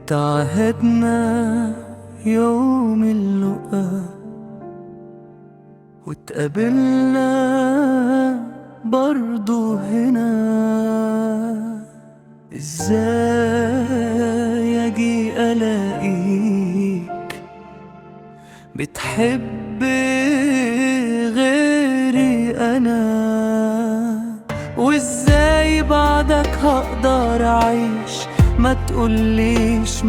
اتعهدنا يوم اللقاء واتقابلنا برضو هنا. ازاي اجي الاقيك بتحب غيري انا، وازاي بعدك هقدر اعيش؟ ما تقوليش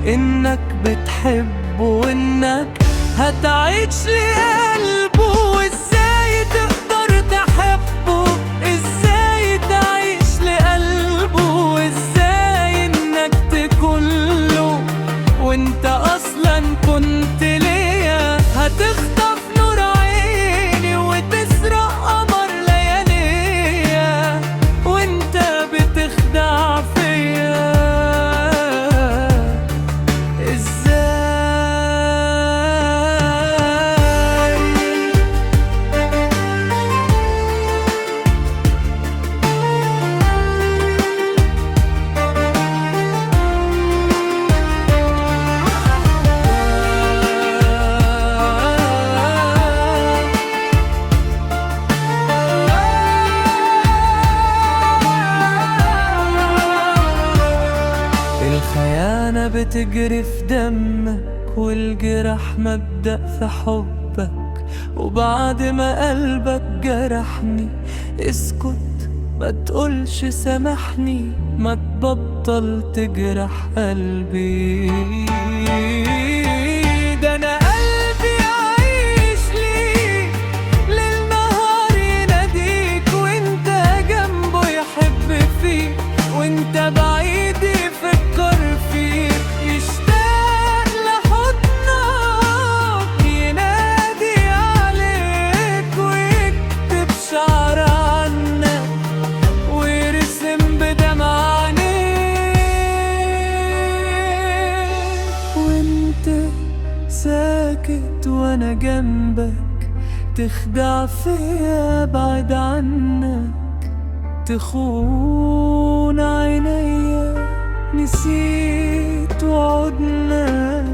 انك بتحبه وانك هتعيش لقلبه. وازاي تقدر تحبه؟ ازاي تعيش لقلبه؟ وازاي انك تكون له وانت اصلا كنت ليا؟ هتخطف نور عيني وتسرق قمر لياليا وانت بتخدع فيا. الخيانة بتجري في دمك والجرح مبدأ في حبك، وبعد ما قلبك جرحني اسكت ما تقولش سامحني، ما تبطل تجرح قلبي. ده أنا قلبي عايش ليك ليل نهار يناديك، وانت جنبه يحب فيك، وانت بعيد يفكر فيك، يشتاق لحضنك ينادي عليك، ويكتب شعر عنك ويرسم بدمع عينيك. وانت ساكت وانا جنبك تخدع فيا ابعد عنك، تخون عينيا. نسيت وعدنا،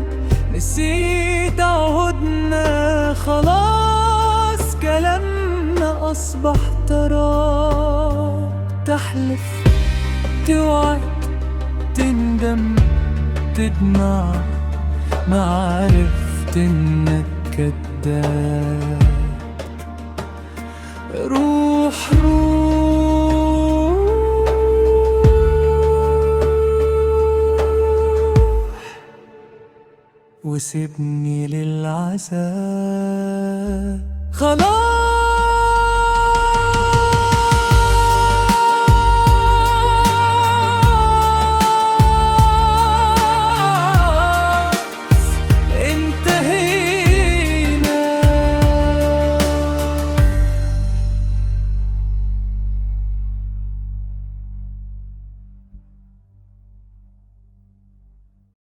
نسيت عهدنا، خلاص كلامنا أصبح تراب. تحلف توعد تندم تدمع، ما عرفت إنك كداب. روح وسيبني للعذاب. خلاص